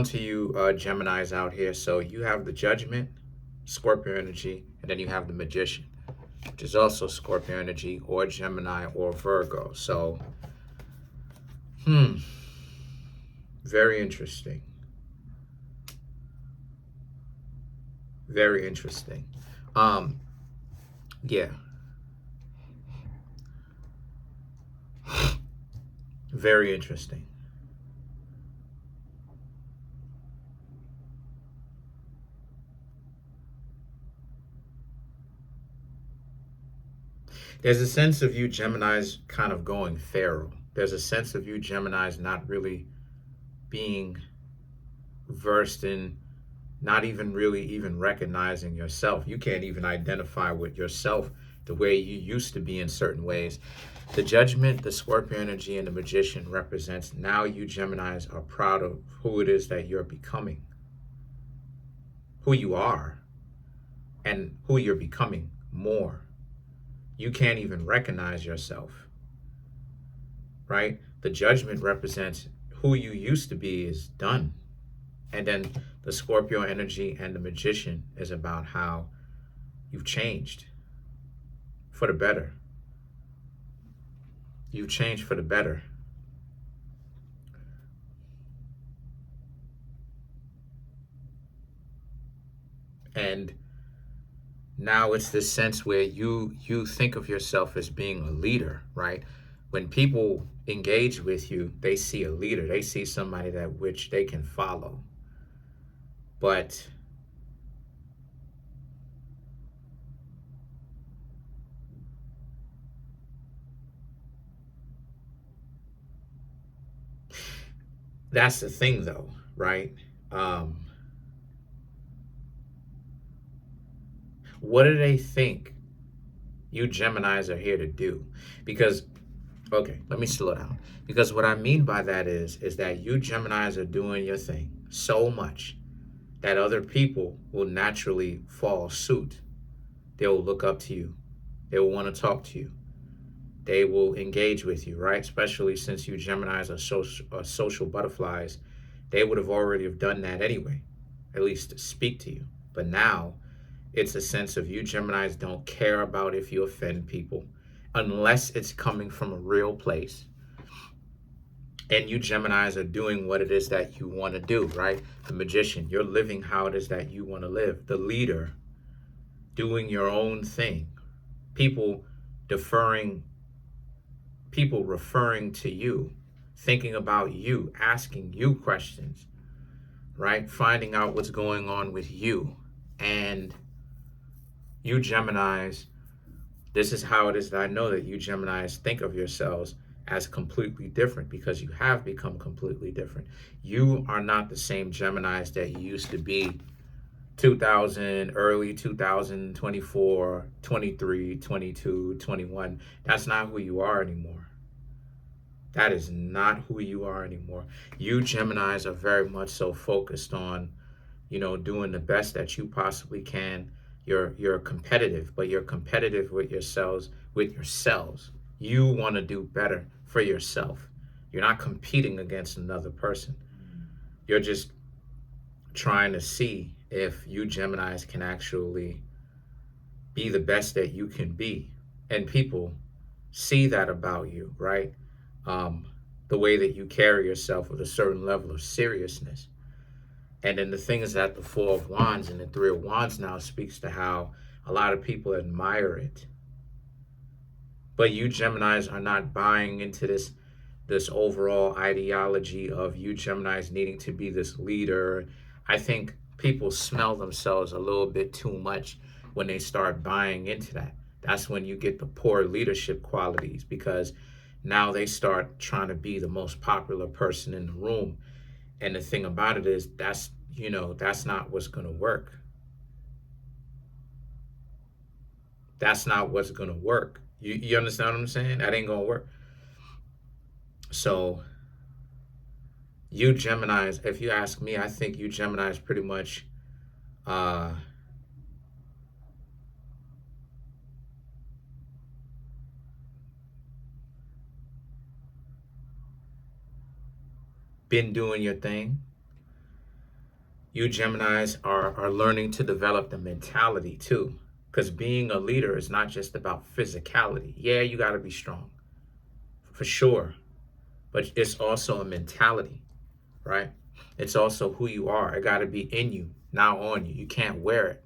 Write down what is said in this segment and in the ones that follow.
To you Geminis out here. So you have the Judgment, Scorpio energy, and then you have the Magician, which is also Scorpio energy or Gemini or Virgo. So, hmm, very interesting. Very interesting. Um, yeah, very interesting. There's a sense of you Geminis kind of going feral. There's a sense of you Geminis not really being versed in, not even really even recognizing yourself. You can't even identify with yourself the way you used to be in certain ways. The Judgment, the Scorpio energy, and the Magician represents now you Geminis are proud of who it is that you're becoming, who you are, and who you're becoming more. You can't even recognize yourself, right? The Judgment represents who you used to be is done. And then the Scorpio energy and the Magician is about how you've changed for the better. You've changed for the better. And now it's this sense where you think of yourself as being a leader, right? When people engage with you, they see a leader. They see somebody that which they can follow. But that's the thing though, right? Um, what do they think you Geminis are here to do? Because okay, let me slow down. Because what I mean by that is that you Geminis are doing your thing so much that other people will naturally fall suit. They will look up to you. They will want to talk to you. They will engage with you, right? Especially since you Geminis are social butterflies. They would have already have done that anyway, at least to speak to you. But now it's a sense of you Geminis don't care about if you offend people unless it's coming from a real place. And you Geminis are doing what it is that you want to do, right? The Magician, you're living how it is that you want to live. The leader, doing your own thing. People deferring, people referring to you, thinking about you, asking you questions, right? Finding out what's going on with you. And you Geminis, this is how it is that I know that you Geminis think of yourselves as completely different because you have become completely different. You are not the same Geminis that you used to be 2000, early 2024, 23, 22, 21. That's not who you are anymore. That is not who you are anymore. You Geminis are very much so focused on, doing the best that you possibly can. You're competitive, but you're competitive with yourselves, with yourselves. You want to do better for yourself. You're not competing against another person. You're just trying to see if you Geminis can actually be the best that you can be. And people see that about you, right? Um, the way that you carry yourself with a certain level of seriousness. And then the thing is that the Four of Wands and the Three of Wands now speaks to how a lot of people admire it. But you Geminis are not buying into this overall ideology of you Geminis needing to be this leader. I think people smell themselves a little bit too much when they start buying into that. That's when you get the poor leadership qualities because now they start trying to be the most popular person in the room. And the thing about it is that's not what's going to work. That's not what's going to work. You understand what I'm saying? That ain't going to work. So you Geminis, if you ask me, I think you Geminis pretty much uh, been doing your thing. You Geminis are learning to develop the mentality too. Because being a leader is not just about physicality. Yeah, you got to be strong for sure. But it's also a mentality, right? It's also who you are. It got to be in you, not on you. You can't wear it.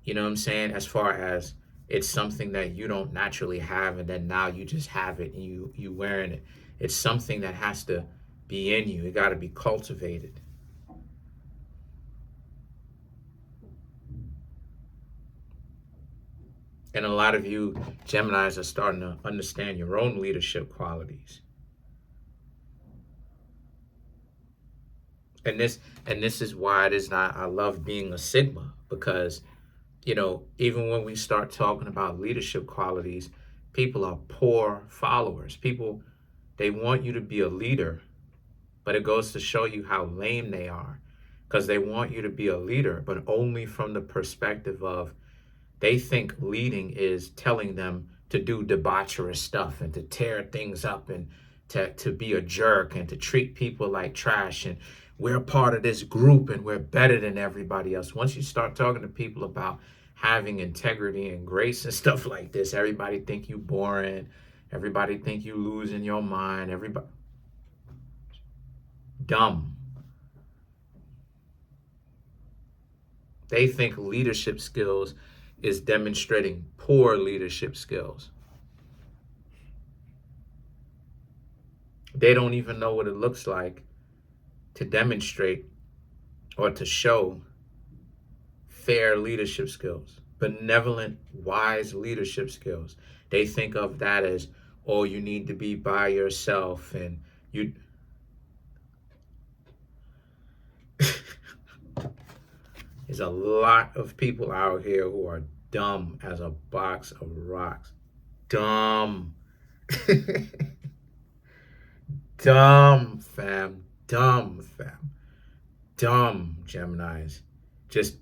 You know what I'm saying? As far as it's something that you don't naturally have, and then now you just have it and you wearing it. It's something that has to be in you. It got to be cultivated. And a lot of you Geminis are starting to understand your own leadership qualities. And this is why it is not I love being a Sigma, because even when we start talking about leadership qualities, people are poor followers. People, they want you to be a leader, but it goes to show you how lame they are, because they want you to be a leader, but only from the perspective of they think leading is telling them to do debaucherous stuff and to tear things up and to be a jerk and to treat people like trash, and we're a part of this group and we're better than everybody else. Once you start talking to people about having integrity and grace and stuff like this, everybody think you boring, everybody think you losing your mind, everybody dumb. They think leadership skills is demonstrating poor leadership skills. They don't even know what it looks like to demonstrate or to show fair leadership skills, benevolent, wise leadership skills. They think of that as, oh, you need to be by yourself and you. There's a lot of people out here who are dumb as a box of rocks. Dumb. Dumb, fam. Dumb, fam. Dumb, Geminis. Just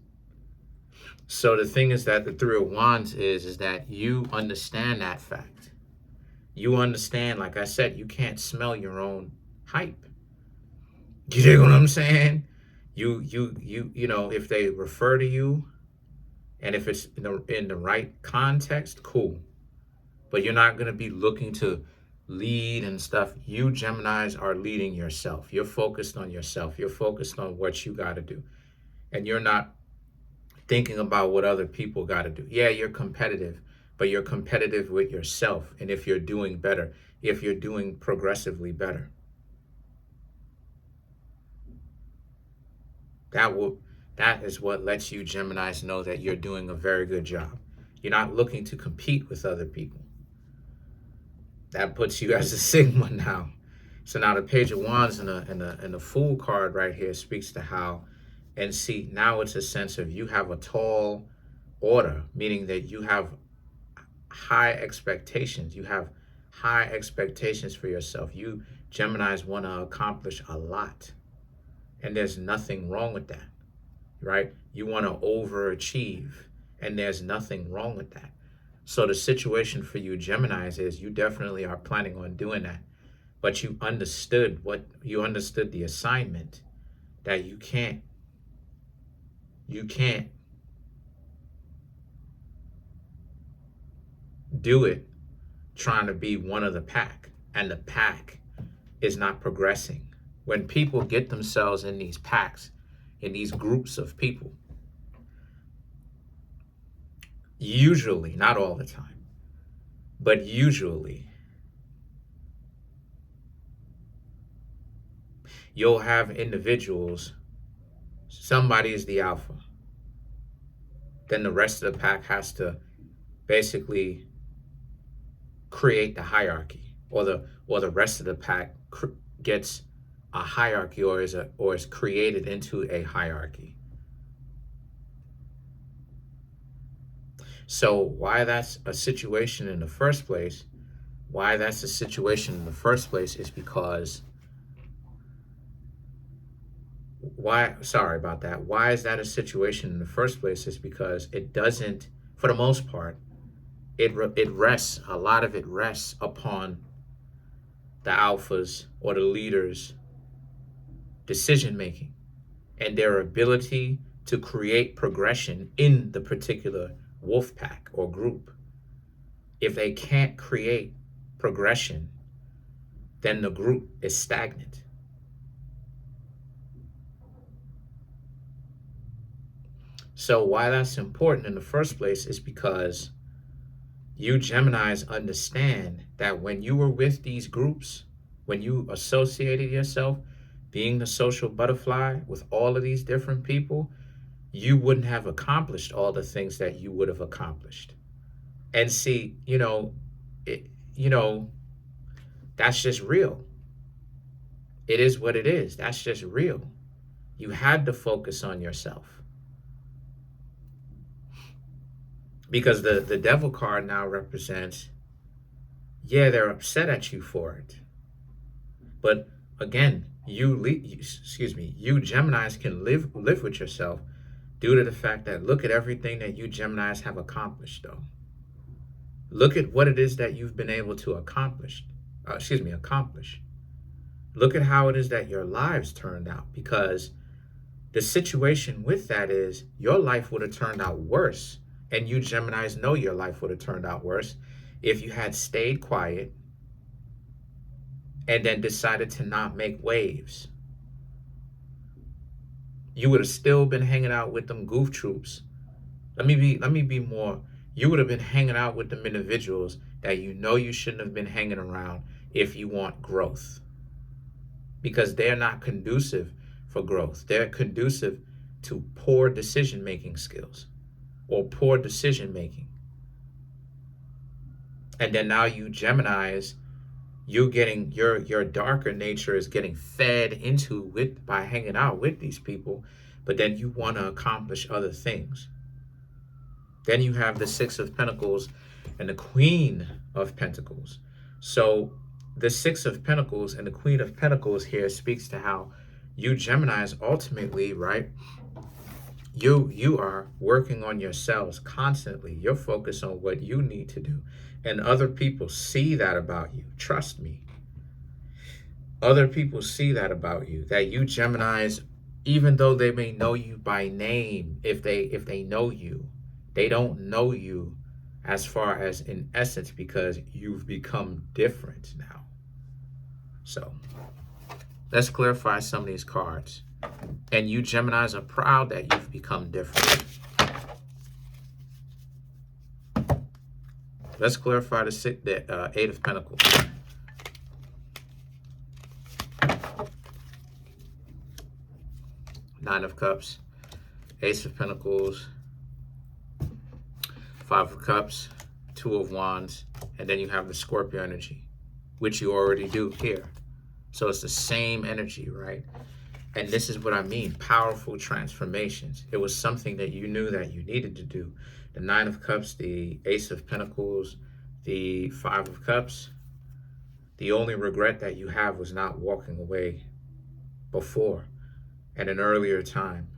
so the thing is that the Three of Wands is that you understand that fact. You understand, like I said, you can't smell your own hype. You dig what I'm saying? If they refer to you and if it's in the right context, cool. But you're not gonna be looking to lead and stuff. You Geminis are leading yourself. You're focused on yourself. You're focused on what you gotta do. And you're not thinking about what other people gotta do. Yeah, you're competitive, but you're competitive with yourself. And if you're doing better, if you're doing progressively better. That is what lets you Geminis know that you're doing a very good job. You're not looking to compete with other people. That puts you as a Sigma now. So now the Page of Wands and the Fool card right here speaks to how, and see, now it's a sense of you have a tall order, meaning that you have high expectations. You have high expectations for yourself. You Geminis want to accomplish a lot. And there's nothing wrong with that, right? You want to overachieve, and there's nothing wrong with that. So the situation for you Geminis is you definitely are planning on doing that, but you understood the assignment that you can't do it trying to be one of the pack, and the pack is not progressing. When people get themselves in these packs, in these groups of people, usually, not all the time, but usually, you'll have individuals, somebody is the alpha, then the rest of the pack has to basically create the hierarchy, or the rest of the pack gets a hierarchy, or is created into a hierarchy. So why that's a situation in the first place is because why is that a situation in the first place is because it doesn't, for the most part, a lot of it rests upon the alphas or the leaders' decision making. and their ability to create progression in the particular wolf pack or group. If they can't create progression, then the group is stagnant. So why that's important in the first place is because you Geminis understand that when you were with these groups, when you associated yourself being the social butterfly with all of these different people, you wouldn't have accomplished all the things that you would have accomplished. And see, it, you know, that's just real. It is what it is. That's just real. You had to focus on yourself. Because the devil card now represents, yeah, they're upset at you for it. But again, you Geminis can live with yourself due to the fact that look at everything that you Geminis have accomplished, though. Look at what it is that you've been able to accomplish. Look at how it is that your lives turned out, because the situation with that is your life would have turned out worse. And you Geminis know your life would have turned out worse if you had stayed quiet and then decided to not make waves. You would have still been hanging out with them goof troops. Let me be more. You would have been hanging out with them individuals that you know you shouldn't have been hanging around if you want growth. Because they're not conducive for growth. They're conducive to poor decision-making skills or poor decision-making. And then now you Geminis, you getting your darker nature is getting fed into by hanging out with these people, but then you want to accomplish other things. Then you have the Six of Pentacles and the Queen of Pentacles. So the Six of Pentacles and the Queen of Pentacles here speaks to how you Geminis ultimately, right? You are working on yourselves constantly. You're focused on what you need to do. And other people see that about you. Trust me. Other people see that about you. That you Geminis, even though they may know you by name, if they know you, they don't know you as far as in essence, because you've become different now. So let's clarify some of these cards. And you Geminis are proud that you've become different. Let's clarify the Eight of Pentacles. Nine of Cups, Ace of Pentacles, Five of Cups, Two of Wands, and then you have the Scorpio energy, which you already do here. So it's the same energy, right? And this is what I mean, powerful transformations. It was something that you knew that you needed to do. The Nine of Cups, the Ace of Pentacles, the Five of Cups. The only regret that you have was not walking away before at an earlier time,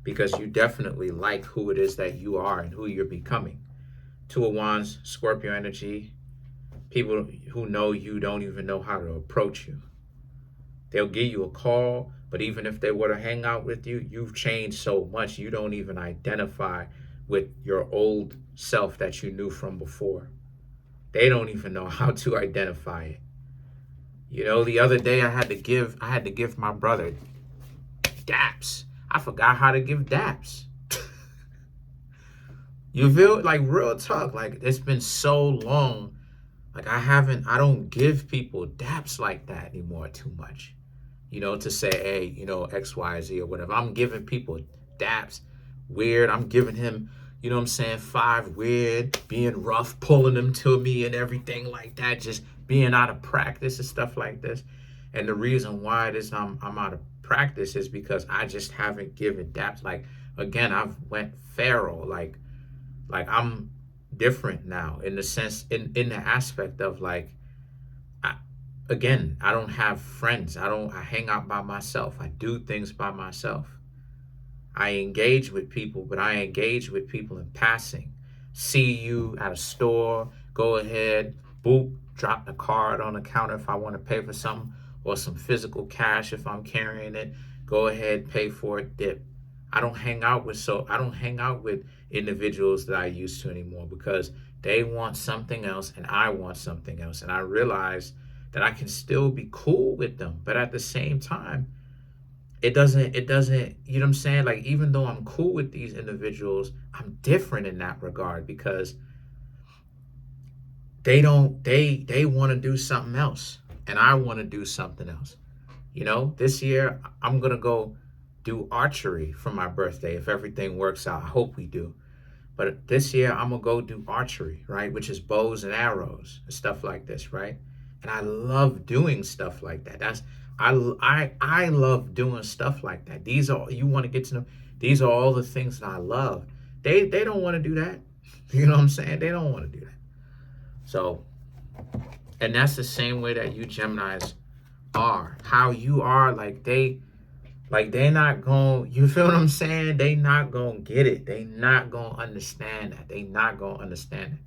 because you definitely like who it is that you are and who you're becoming. Two of Wands, Scorpio energy. People who know you don't even know how to approach you. They'll give you a call, but even if they were to hang out with you, you've changed so much you don't even identify with your old self that you knew from before. They don't even know how to identify it. You know, the other day I had to give my brother daps. I forgot how to give daps. You feel like real talk, like it's been so long. Like I don't give people daps like that anymore too much. You know, to say, hey, you know, X, Y, Z or whatever. I'm giving people daps weird. I'm giving him, you know what I'm saying, five weird, being rough, pulling them to me and everything like that, just being out of practice and stuff like this. And the reason why it is I'm out of practice is because I just haven't given daps. Like, again, I've went feral. Like I'm different now in the sense, in the aspect of like, I don't have friends. I hang out by myself. I do things by myself. I engage with people, but I engage with people in passing. See you at a store, go ahead, boop, drop the card on the counter if I want to pay for something, or some physical cash if I'm carrying it. Go ahead, pay for it, dip. I don't hang out with individuals that I used to anymore because they want something else and I want something else. And I realize that I can still be cool with them, but at the same time, it doesn't, you know what I'm saying? Like, even though I'm cool with these individuals, I'm different in that regard because they want to do something else and I want to do something else. This year I'm gonna go do archery for my birthday if everything works out. I hope we do. But this year I'm gonna go do archery, right? Which is bows and arrows and stuff like this, right? And I love doing stuff like that. I love doing stuff like that. These are, you want to get to know. These are all the things that I love. They don't want to do that. You know what I'm saying? They don't want to do that. So, and that's the same way that you Geminis are. How you are, they not going, you feel what I'm saying? They not going to get it. They not going to understand that. They not going to understand it.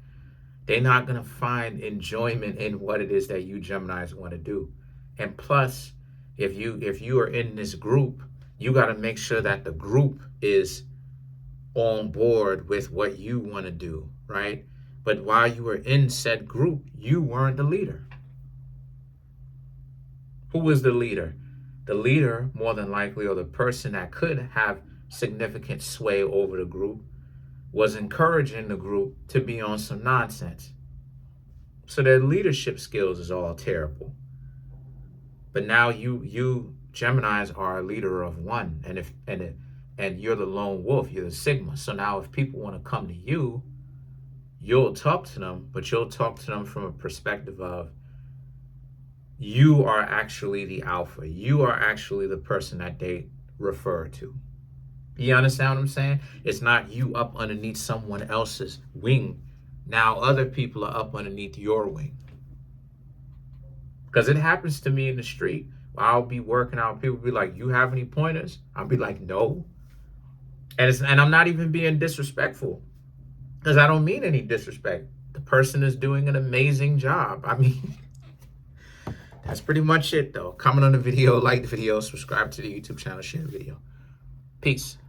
They're not going to find enjoyment in what it is that you Geminis want to do. And plus, if you are in this group, you got to make sure that the group is on board with what you want to do, right? But while you were in said group, you weren't the leader. Who was the leader? The leader, more than likely, or the person that could have significant sway over the group, was encouraging the group to be on some nonsense. So their leadership skills is all terrible. But now you Geminis are a leader of one, and you're the lone wolf, you're the Sigma. So now if people want to come to you, you'll talk to them, but you'll talk to them from a perspective of you are actually the alpha. You are actually the person that they refer to. You understand what I'm saying? It's not you up underneath someone else's wing. Now other people are up underneath your wing. Because it happens to me in the street. I'll be working out. People be like, you have any pointers? I'll be like, no. And I'm not even being disrespectful. Because I don't mean any disrespect. The person is doing an amazing job. I mean, that's pretty much it, though. Comment on the video, like the video, subscribe to the YouTube channel, share the video. Peace.